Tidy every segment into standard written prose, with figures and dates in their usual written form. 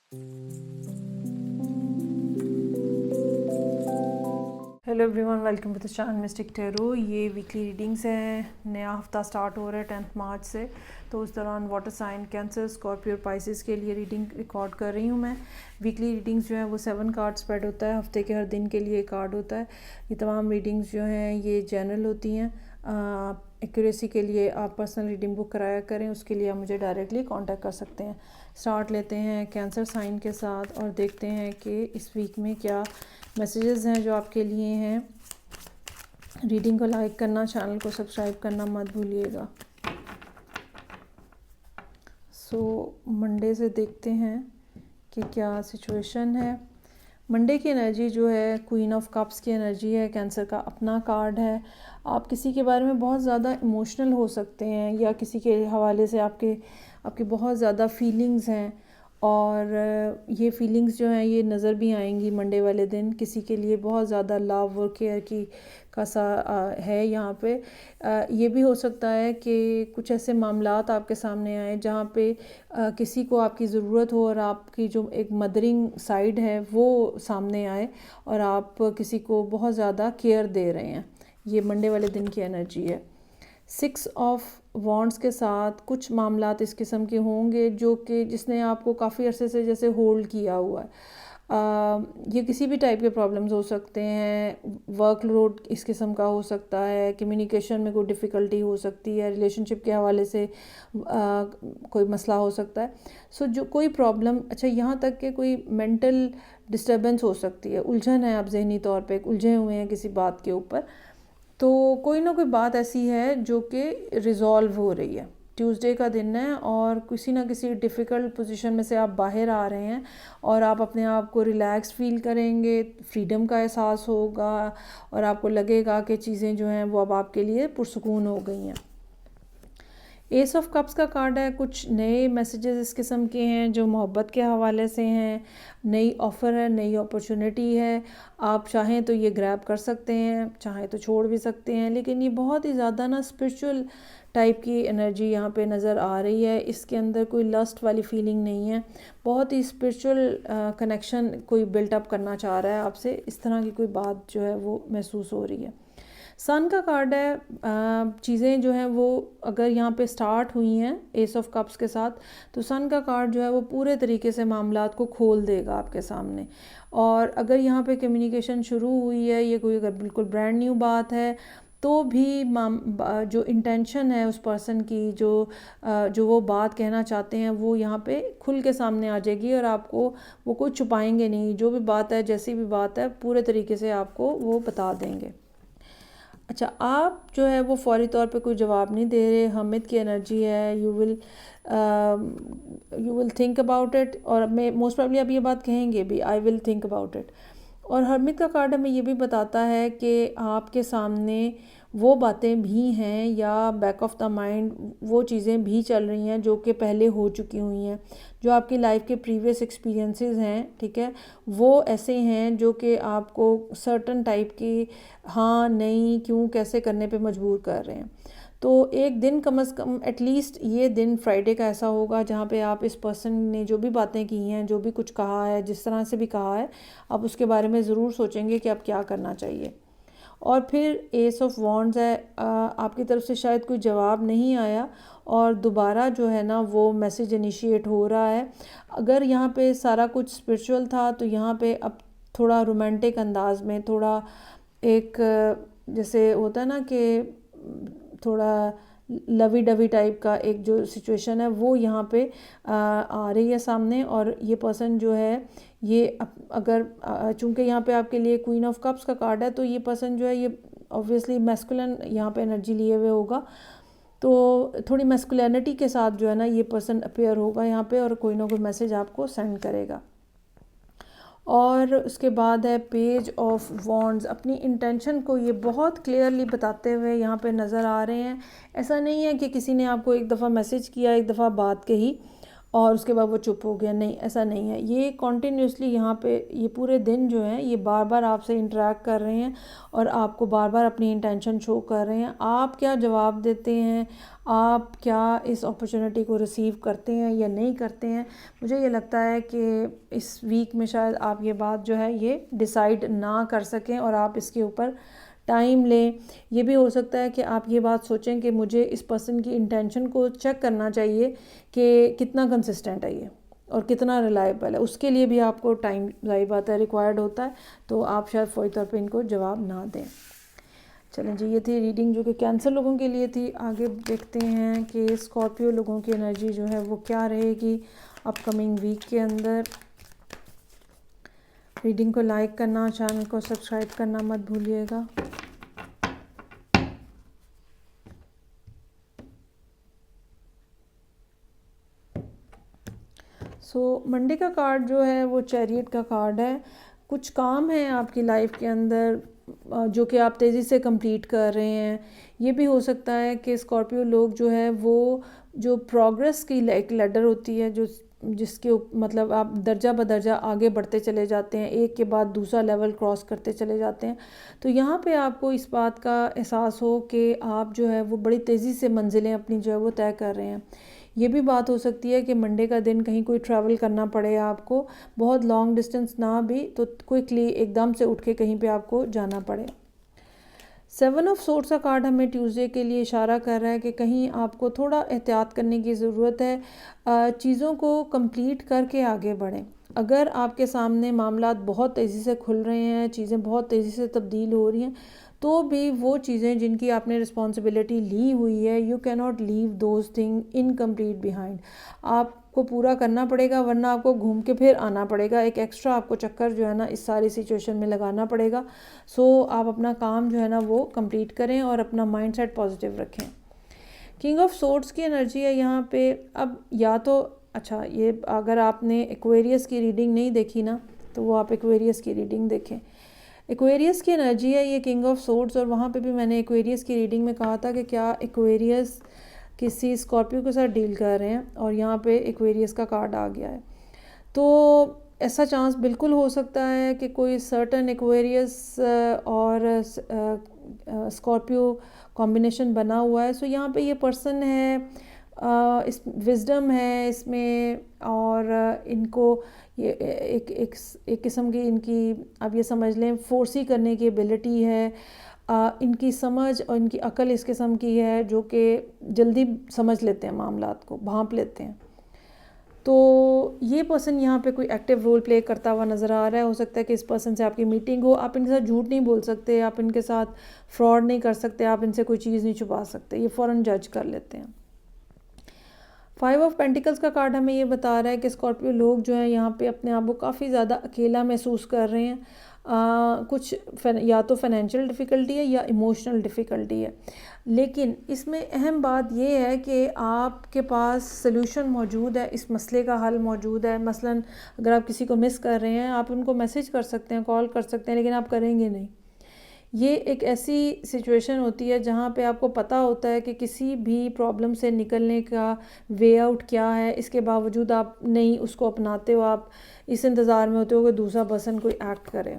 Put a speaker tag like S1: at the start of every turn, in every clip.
S1: Hello everyone, welcome to the channel mystic tarot. ये weekly readings हैं। नया हफ्ता स्टार्ट हो रहा है 10 मार्च से, तो उस दौरान water sign, cancer, scorpio, pisces के लिए रीडिंग रिकॉर्ड कर रही हूँ मैं। वीकली रीडिंग्स जो है वो 7 कार्ड स्प्रेड होता है, हफ्ते के हर दिन के लिए कार्ड होता है। ये तमाम रीडिंग्स जो हैं ये जनरल होती हैं। एक्यूरेसी के लिए आप पर्सनल रीडिंग बुक कराया करें, उसके लिए आप मुझे डायरेक्टली कांटेक्ट कर सकते हैं। स्टार्ट लेते हैं कैंसर साइन के साथ और देखते हैं कि इस वीक में क्या मैसेजेस हैं जो आपके लिए हैं। रीडिंग को लाइक करना, चैनल को सब्सक्राइब करना मत भूलिएगा। मंडे से देखते हैं कि क्या सिचुएशन है। मंडे की एनर्जी जो है क्वीन ऑफ कप्स की एनर्जी है, कैंसर का अपना कार्ड है। आप किसी के बारे में बहुत ज़्यादा इमोशनल हो सकते हैं या किसी के हवाले से आपकी बहुत ज़्यादा फीलिंग्स हैं, और ये फीलिंग्स जो हैं ये नज़र भी आएंगी मंडे वाले दिन। किसी के लिए बहुत ज़्यादा लव और केयर की का सा है यहाँ पे। ये भी हो सकता है कि कुछ ऐसे मामलात आपके सामने आए जहाँ पे किसी को आपकी ज़रूरत हो और आपकी जो एक मदरिंग साइड है वो सामने आए और आप किसी को बहुत ज़्यादा केयर दे रहे हैं। ये मंडे वाले दिन की एनर्जी है। 6 ऑफ वॉन्ड्स के साथ कुछ मामलात इस किस्म के होंगे जो कि जिसने आपको काफ़ी अरसे से जैसे होल्ड किया हुआ है। ये किसी भी टाइप के प्रॉब्लम्स हो सकते हैं। वर्कलोड इस किस्म का हो सकता है, कम्युनिकेशन में कोई डिफ़िकल्टी हो सकती है, रिलेशनशिप के हवाले से कोई मसला हो सकता है। जो कोई प्रॉब्लम, अच्छा यहाँ तक कि कोई मेंटल डिस्टर्बेंस हो सकती है, उलझन है, आप जहनी तौर पे उलझे हुए हैं किसी बात के ऊपर। तो कोई ना कोई बात ऐसी है जो कि रिज़ॉल्व हो रही है। ट्यूसडे का दिन है और किसी ना किसी डिफ़िकल्ट पोजीशन में से आप बाहर आ रहे हैं और आप अपने आप को रिलैक्स फील करेंगे, फ्रीडम का एहसास होगा और आपको लगेगा कि चीज़ें जो हैं वो अब आपके लिए पुरसुकून हो गई हैं। एस ऑफ कप्स का कार्ड है। कुछ नए मैसेजेस इस किस्म के हैं जो मोहब्बत के हवाले से हैं। नई ऑफ़र है, नई अपॉर्चुनिटी है। आप चाहें तो ये ग्रैब कर सकते हैं, चाहें तो छोड़ भी सकते हैं, लेकिन ये बहुत ही ज़्यादा ना स्पिरिचुअल टाइप की एनर्जी यहाँ पे नज़र आ रही है। इसके अंदर कोई लस्ट वाली फीलिंग नहीं है। बहुत ही स्पिरिचुअल कनेक्शन कोई बिल्टअप करना चाह रहा है आपसे, इस तरह की कोई बात जो है वो महसूस हो रही है। सन का कार्ड है। चीज़ें जो हैं वो अगर यहाँ पे स्टार्ट हुई हैं एस ऑफ कप्स के साथ, तो सन का कार्ड जो है वो पूरे तरीके से मामलात को खोल देगा आपके सामने। और अगर यहाँ पे कम्युनिकेशन शुरू हुई है, ये कोई अगर बिल्कुल ब्रांड न्यू बात है, तो भी जो इंटेंशन है उस पर्सन की, जो वो बात कहना चाहते हैं, वो यहाँ पे खुल के सामने आ जाएगी और आपको वो कुछ छुपाएंगे नहीं। जो भी बात है, जैसी भी बात है, पूरे तरीके से आपको वो बता देंगे। अच्छा, आप जो है वो फौरी तौर पे कोई जवाब नहीं दे रहे। हामिद की एनर्जी है। You will think about it, और मैं मोस्ट प्रॉब्ली आप ये बात कहेंगे भी, I will think about it. और हामिद का कार्ड हमें ये भी बताता है कि आपके सामने वो बातें भी हैं या बैक ऑफ द माइंड वो चीज़ें भी चल रही हैं जो कि पहले हो चुकी हुई हैं, जो आपकी लाइफ के प्रीवियस एक्सपीरियंसेस हैं, ठीक है, वो ऐसे हैं जो कि आपको सर्टन टाइप की हाँ नहीं क्यों कैसे करने पे मजबूर कर रहे हैं। तो एक दिन कम से कम एटलीस्ट ये दिन फ्राइडे का ऐसा होगा जहाँ पे आप इस पर्सन ने जो भी बातें की हैं, जो भी कुछ कहा है, जिस तरह से भी कहा है, आप उसके बारे में ज़रूर सोचेंगे कि अब क्या करना चाहिए। और फिर एस ऑफ वॉन्ड्स है। आपकी तरफ से शायद कोई जवाब नहीं आया और दोबारा जो है ना वो मैसेज इनिशिएट हो रहा है। अगर यहाँ पे सारा कुछ स्पिरिचुअल था, तो यहाँ पे अब थोड़ा रोमांटिक अंदाज में, थोड़ा एक जैसे होता है ना कि थोड़ा लवी डवी टाइप का एक जो सिचुएशन है वो यहाँ पे आ रही है सामने। और ये पर्सन जो है ये अगर चूंकि यहाँ पे आपके लिए क्वीन ऑफ कप्स का कार्ड है, तो ये पर्सन जो है ये ऑब्वियसली मैस्कुलिन यहाँ पे एनर्जी लिए हुए होगा। तो थोड़ी मैस्कुलिनिटी के साथ जो है ना ये पर्सन अपीयर होगा यहाँ पे और कोई ना कोई मैसेज आपको सेंड करेगा। और उसके बाद है पेज ऑफ वॉन्ड्स। अपनी इंटेंशन को ये बहुत क्लियरली बताते हुए यहाँ पे नज़र आ रहे हैं। ऐसा नहीं है कि किसी ने आपको एक दफ़ा मैसेज किया, एक दफ़ा बात कही और उसके बाद वो चुप हो गया, नहीं, ऐसा नहीं है। ये कॉन्टीन्यूसली यहाँ पे ये पूरे दिन जो है ये बार बार आपसे इंटरेक्ट कर रहे हैं और आपको बार बार अपनी इंटेंशन शो कर रहे हैं। आप क्या जवाब देते हैं, आप क्या इस अपॉर्चुनिटी को रिसीव करते हैं या नहीं करते हैं, मुझे ये लगता है कि इस वीक में शायद आप ये बात जो है ये डिसाइड ना कर सकें और आप इसके ऊपर टाइम लें। ये भी हो सकता है कि आप ये बात सोचें कि मुझे इस पर्सन की इंटेंशन को चेक करना चाहिए कि कितना कंसिस्टेंट है ये और कितना रिलायबल है। उसके लिए भी आपको टाइम ज़ाहिर बात है रिक्वायर्ड होता है, तो आप शायद फ़ौरी तौर पे इनको जवाब ना दें। चलें जी, ये थी रीडिंग जो कि कैंसर लोगों के लिए थी। आगे देखते हैं कि स्कॉर्पियो लोगों की एनर्जी जो है वो क्या रहेगी अपकमिंग वीक के अंदर। रीडिंग को लाइक करना, चैनल को सब्सक्राइब करना मत भूलिएगा। मंडे का कार्ड जो है वो चैरियट का कार्ड है। कुछ काम है आपकी लाइफ के अंदर जो कि आप तेज़ी से कंप्लीट कर रहे हैं। ये भी हो सकता है कि स्कॉर्पियो लोग जो है वो जो प्रोग्रेस की एक लैडर होती है जो जिसके मतलब आप दर्जा बदर्जा आगे बढ़ते चले जाते हैं, एक के बाद दूसरा लेवल क्रॉस करते चले जाते हैं। तो यहाँ पे आपको इस बात का एहसास हो कि आप जो है वो बड़ी तेज़ी से मंजिलें अपनी जो है वो तय कर रहे हैं। ये भी बात हो सकती है कि मंडे का दिन कहीं कोई ट्रैवल करना पड़े आपको, बहुत लॉन्ग डिस्टेंस ना भी तो क्विकली एकदम से उठ के कहीं पे आपको जाना पड़े। 7 ऑफ सोर्ड्स का कार्ड हमें ट्यूसडे के लिए इशारा कर रहा है कि कहीं आपको थोड़ा एहतियात करने की ज़रूरत है, चीज़ों को कंप्लीट करके आगे बढ़ें। अगर आपके सामने मामलात बहुत तेज़ी से खुल रहे हैं, चीज़ें बहुत तेज़ी से तब्दील हो रही हैं, तो भी वो चीज़ें जिनकी आपने रिस्पॉन्सिबिलिटी ली हुई है, you can not leave those thing incomplete behind. आपको पूरा करना पड़ेगा, वरना आपको घूम के फिर आना पड़ेगा, एक एक्स्ट्रा आपको चक्कर जो है ना इस सारी सिचुएशन में लगाना पड़ेगा। आप अपना काम जो है ना वो कंप्लीट करें और अपना माइंड सेट पॉजिटिव रखें। किंग ऑफ सोर्ड्स की एनर्जी है यहाँ पे। अब या तो अच्छा, ये अगर आपने एक्वेरियस की रीडिंग नहीं देखी ना, तो वो आप एक्वेरियस की रीडिंग देखें। एक्वेरियस की एनर्जी है ये किंग ऑफ सोर्ड्स, और वहाँ पे भी मैंने एक्वेरियस की रीडिंग में कहा था कि क्या एक्वेरियस किसी स्कॉर्पियो के साथ डील कर रहे हैं, और यहाँ पे एक्वेरियस का कार्ड आ गया है। तो ऐसा चांस बिल्कुल हो सकता है कि कोई सर्टन एक्वेरियस और स्कॉर्पियो कॉम्बिनेशन बना हुआ है। यहाँ पे ये पर्सन है, इस विजडम है इसमें, और इनको ये एक किस्म की इनकी आप ये समझ लें फोर्सी करने की एबिलिटी है। इनकी समझ और इनकी अकल इस किस्म की है जो कि जल्दी समझ लेते हैं, मामलात को भांप लेते हैं। तो ये पर्सन यहाँ पे कोई एक्टिव रोल प्ले करता हुआ नज़र आ रहा है। हो सकता है कि इस पर्सन से आपकी मीटिंग हो, आप इनके साथ झूठ नहीं बोल सकते, आप इनके साथ फ्रॉड नहीं कर सकते, आप इनसे कोई चीज़ नहीं छुपा सकते, ये फ़ौरन जज कर लेते हैं। 5 ऑफ पेंटिकल्स का कार्ड हमें ये बता रहा है कि स्कॉर्पियो लोग जो हैं यहाँ पे अपने आप को काफ़ी ज़्यादा अकेला महसूस कर रहे हैं। कुछ या तो फाइनेंशियल डिफ़िकल्टी है या इमोशनल डिफ़िकल्टी है, लेकिन इसमें अहम बात ये है कि आपके पास सल्यूशन मौजूद है, इस मसले का हल मौजूद है। मसलन अगर आप किसी को मिस कर रहे हैं, आप उनको मैसेज कर सकते हैं, कॉल कर सकते हैं, लेकिन आप करेंगे नहीं। ये एक ऐसी सिचुएशन होती है जहाँ पे आपको पता होता है कि किसी भी प्रॉब्लम से निकलने का वे आउट क्या है, इसके बावजूद आप नहीं उसको अपनाते हो, आप इस इंतज़ार में होते हो कि दूसरा पर्सन कोई एक्ट करे।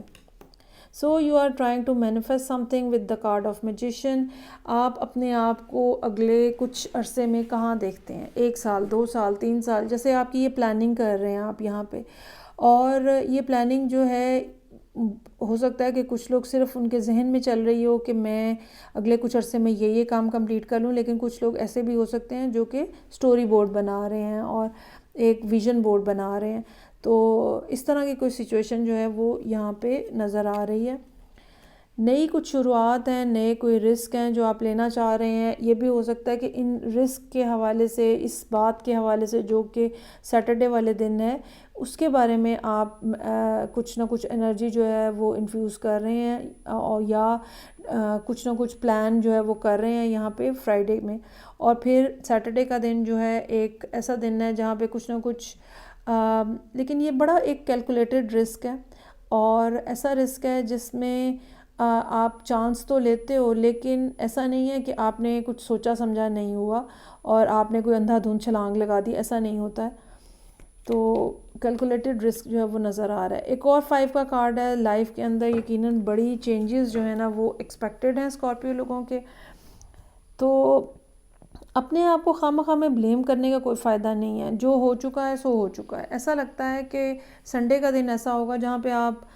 S1: You are trying to manifest something with the card of magician. आप अपने आप को अगले कुछ अरसे में कहाँ देखते हैं, 1 साल, 2 साल, 3 साल, जैसे आपकी ये प्लानिंग कर रहे हैं आप यहाँ पे। और ये प्लानिंग जो है हो सकता है कि कुछ लोग सिर्फ उनके जहन में चल रही हो कि मैं अगले कुछ अरसे में ये काम कंप्लीट कर लूँ, लेकिन कुछ लोग ऐसे भी हो सकते हैं जो कि स्टोरी बोर्ड बना रहे हैं और एक विजन बोर्ड बना रहे हैं। तो इस तरह की कोई सिचुएशन जो है वो यहाँ पे नज़र आ रही है। नई कुछ शुरुआत हैं, नए कोई रिस्क हैं जो आप लेना चाह रहे हैं। ये भी हो सकता है कि इन रिस्क के हवाले से, इस बात के हवाले से जो कि सैटरडे वाले दिन है, उसके बारे में आप कुछ ना कुछ एनर्जी जो है वो इन्फ्यूज़ कर रहे हैं, और या कुछ ना कुछ प्लान जो है वो कर रहे हैं यहाँ पे फ्राइडे में। और फिर सैटरडे का दिन जो है एक ऐसा दिन है जहाँ पे कुछ ना कुछ लेकिन ये बड़ा एक कैलकुलेटेड रिस्क है, और ऐसा रिस्क है जिसमें आप चांस तो लेते हो, लेकिन ऐसा नहीं है कि आपने कुछ सोचा समझा नहीं हुआ और आपने कोई अंधाधुंध छलांग लगा दी, ऐसा नहीं होता है। तो कैलकुलेटेड रिस्क जो है वो नज़र आ रहा है। एक और 5 का कार्ड है, लाइफ के अंदर यकीनन बड़ी चेंजेस जो है ना वो एक्सपेक्टेड हैं स्कॉर्पियो लोगों के। तो अपने आप को खामखा में ब्लेम करने का कोई फ़ायदा नहीं है, जो हो चुका है सो हो चुका है। ऐसा लगता है कि संडे का दिन ऐसा होगा जहाँ पे आप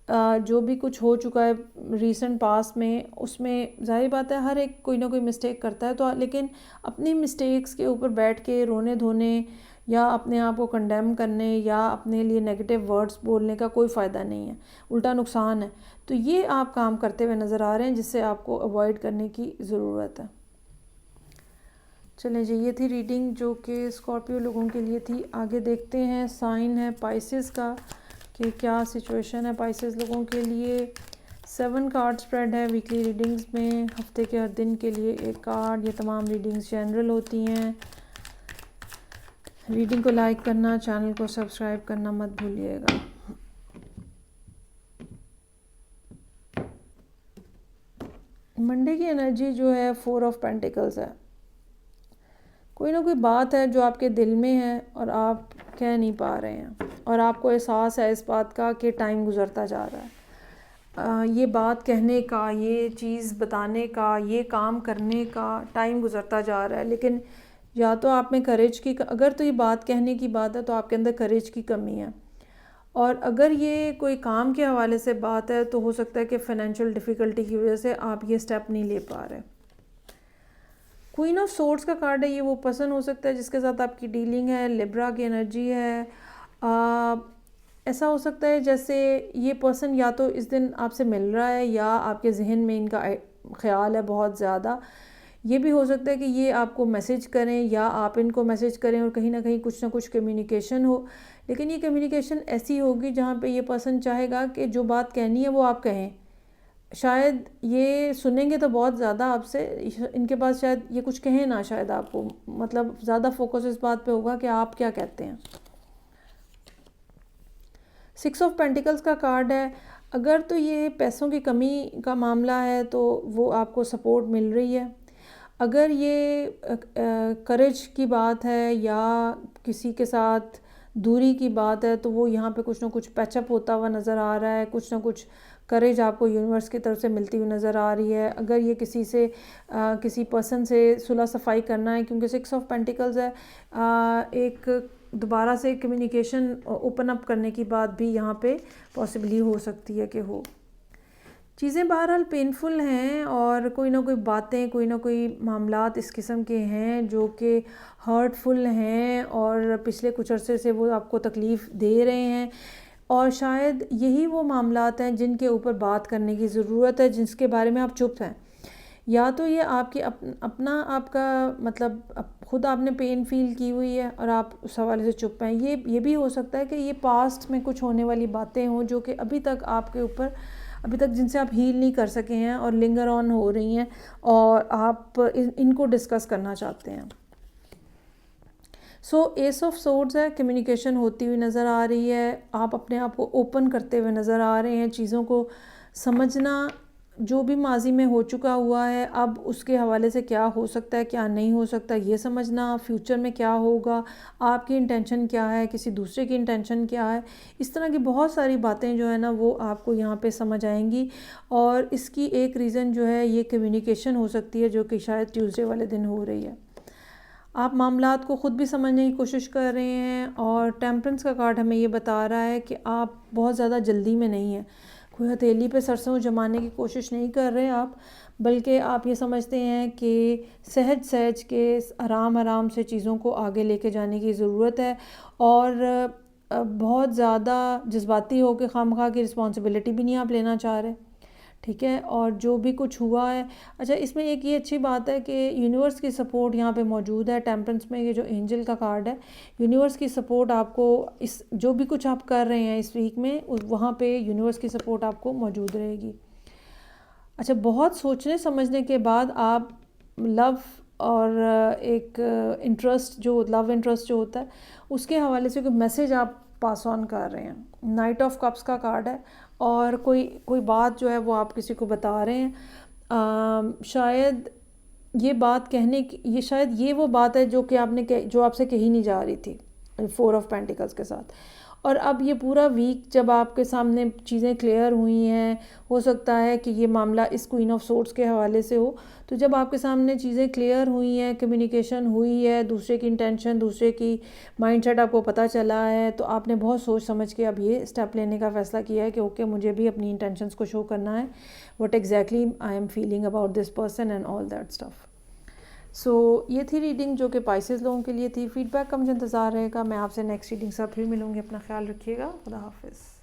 S1: जो भी कुछ हो चुका है रीसेंट पास्ट में, उसमें ज़ाहिर बात है हर एक कोई ना कोई मिस्टेक करता है, तो लेकिन अपनी मिस्टेक्स के ऊपर बैठ के रोने धोने या अपने आप को कंडेम करने या अपने लिए नेगेटिव वर्ड्स बोलने का कोई फ़ायदा नहीं है, उल्टा नुकसान है। तो ये आप काम करते हुए नज़र आ रहे हैं, जिससे आपको अवॉइड करने की ज़रूरत है। चलें जी, ये थी रीडिंग जो कि स्कॉर्पियो लोगों के लिए थी। आगे देखते हैं साइन है पाइसेस का कि क्या सिचुएशन है पाइसेस लोगों के लिए। 7 कार्ड स्प्रेड है वीकली रीडिंग्स में, हफ्ते के हर दिन के लिए एक कार्ड। ये तमाम रीडिंग्स जनरल होती हैं। रीडिंग को लाइक करना, चैनल को सब्सक्राइब करना मत भूलिएगा। मंडे की एनर्जी जो है 4 ऑफ पेंटिकल्स है। कोई ना कोई बात है जो आपके दिल में है और आप कह नहीं पा रहे हैं, और आपको एहसास है इस बात का कि टाइम गुज़रता जा रहा है। ये बात कहने का, ये चीज़ बताने का, ये काम करने का टाइम गुज़रता जा रहा है, लेकिन या तो आप में करेज की, अगर तो ये बात कहने की बात है तो आपके अंदर करेज की कमी है, और अगर ये कोई काम के हवाले से बात है तो हो सकता है कि फ़ाइनेंशियल डिफ़िकल्टी की वजह से आप ये स्टेप नहीं ले पा रहे। क्वीन ऑफ सोर्ड्स का कार्ड है, ये वो पर्सन हो सकता है जिसके साथ आपकी डीलिंग है। लिब्रा की एनर्जी है। ऐसा हो सकता है जैसे ये पर्सन या तो इस दिन आपसे मिल रहा है या आपके जहन में इनका ख्याल है बहुत ज़्यादा। ये भी हो सकता है कि ये आपको मैसेज करें या आप इनको मैसेज करें और कहीं ना कहीं कुछ ना कुछ कम्युनिकेशन हो, लेकिन ये कम्युनिकेशन ऐसी होगी जहाँ पे ये पर्सन चाहेगा कि जो बात कहनी है वो आप कहें। शायद ये सुनेंगे तो बहुत ज़्यादा आपसे, इनके पास शायद ये कुछ कहें ना, शायद आपको मतलब ज़्यादा फोकस इस बात पे होगा कि आप क्या कहते हैं। 6 ऑफ पेंटिकल्स का कार्ड है। अगर तो ये पैसों की कमी का मामला है तो वो आपको सपोर्ट मिल रही है। अगर ये करेज की बात है या किसी के साथ दूरी की बात है तो वो यहाँ पे कुछ ना कुछ पैचअप होता हुआ नज़र आ रहा है, कुछ ना कुछ करेज आपको यूनिवर्स की तरफ से मिलती हुई नज़र आ रही है। अगर ये किसी से किसी पर्सन से सुलह सफाई करना है, क्योंकि 6 ऑफ पेंटिकल्स है, एक दोबारा से कम्युनिकेशन ओपन अप करने की बात भी यहाँ पे पॉसिबली हो सकती है कि हो। चीज़ें बहरहाल पेनफुल हैं और कोई ना कोई बातें, कोई ना कोई मामलात इस किस्म के हैं जो कि हर्टफुल हैं और पिछले कुछ अरसे से वो आपको तकलीफ़ दे रहे हैं, और शायद यही वो मामलात हैं जिनके ऊपर बात करने की ज़रूरत है, जिसके बारे में आप चुप हैं। या तो ये आपकी अपना आपका मतलब ख़ुद आपने पेन फील की हुई है और आप उस हवाले से चुप हैं। ये भी हो सकता है कि ये पास्ट में कुछ होने वाली बातें हों जो कि अभी तक आपके ऊपर, अभी तक जिनसे आप हील नहीं कर सके हैं और लिंगर ऑन हो रही हैं और आप इनको डिस्कस करना चाहते हैं। सो एस ऑफ सोर्ड्स है, कम्युनिकेशन होती हुई नज़र आ रही है। आप अपने आप को ओपन करते हुए नज़र आ रहे हैं, चीज़ों को समझना, जो भी माजी में हो चुका हुआ है अब उसके हवाले से क्या हो सकता है क्या नहीं हो सकता ये समझना, फ्यूचर में क्या होगा, आपकी इंटेंशन क्या है, किसी दूसरे की इंटेंशन क्या है, इस तरह की बहुत सारी बातें जो है ना वो आपको यहाँ पे समझ आएंगी। और इसकी एक रीज़न जो है ये कम्युनिकेशन हो सकती है जो कि शायद ट्यूसडे वाले दिन हो रही है। आप मामलात को ख़ुद भी समझने की कोशिश कर रहे हैं, और टेम्परेंस का कार्ड हमें ये बता रहा है कि आप बहुत ज़्यादा जल्दी में नहीं हैं, कोई हथेली पे सरसों जमाने की कोशिश नहीं कर रहे आप, बल्कि आप ये समझते हैं कि सहज सहज के आराम आराम से चीज़ों को आगे लेके जाने की ज़रूरत है, और बहुत ज़्यादा जज्बाती हो के खामखा की रिस्पॉन्सिबिलिटी भी नहीं आप लेना चाह रहे, ठीक है। और जो भी कुछ हुआ है, अच्छा इसमें एक ये अच्छी बात है कि यूनिवर्स की सपोर्ट यहाँ पे मौजूद है। टेम्परेंस में ये जो एंजल का कार्ड है, यूनिवर्स की सपोर्ट आपको इस जो भी कुछ आप कर रहे हैं इस वीक में वहाँ पे यूनिवर्स की सपोर्ट आपको मौजूद रहेगी। अच्छा, बहुत सोचने समझने के बाद आप लव और एक इंटरेस्ट जो लव इंटरेस्ट जो होता है उसके हवाले से कोई मैसेज आप पास ऑन कर रहे हैं। नाइट ऑफ कप्स का कार्ड है, और कोई बात जो है वो आप किसी को बता रहे हैं। शायद ये बात कहने की, ये शायद ये वो बात है जो कि जो आपसे कही नहीं जा रही थी, 4 ऑफ पेंटिकल्स के साथ। और अब ये पूरा वीक जब आपके सामने चीज़ें क्लियर हुई हैं, हो सकता है कि ये मामला इस क्वीन ऑफ सोर्ड्स के हवाले से हो, तो जब आपके सामने चीज़ें क्लियर हुई हैं, कम्युनिकेशन हुई है, दूसरे की इंटेंशन, दूसरे की माइंडसेट आपको पता चला है, तो आपने बहुत सोच समझ के अब ये स्टेप लेने का फ़ैसला किया है कि ओके मुझे भी अपनी इंटेंशंस को शो करना है, what exactly I am feeling about this person and all that stuff. So ये थी रीडिंग जो कि पाइसेस लोगों के लिए थी। फीडबैक का मुझे इंतज़ार रहेगा। मैं आपसे नेक्स्ट रीडिंग से फिर मिलूँगी। अपना ख्याल रखिएगा। खुदा हाफिज़।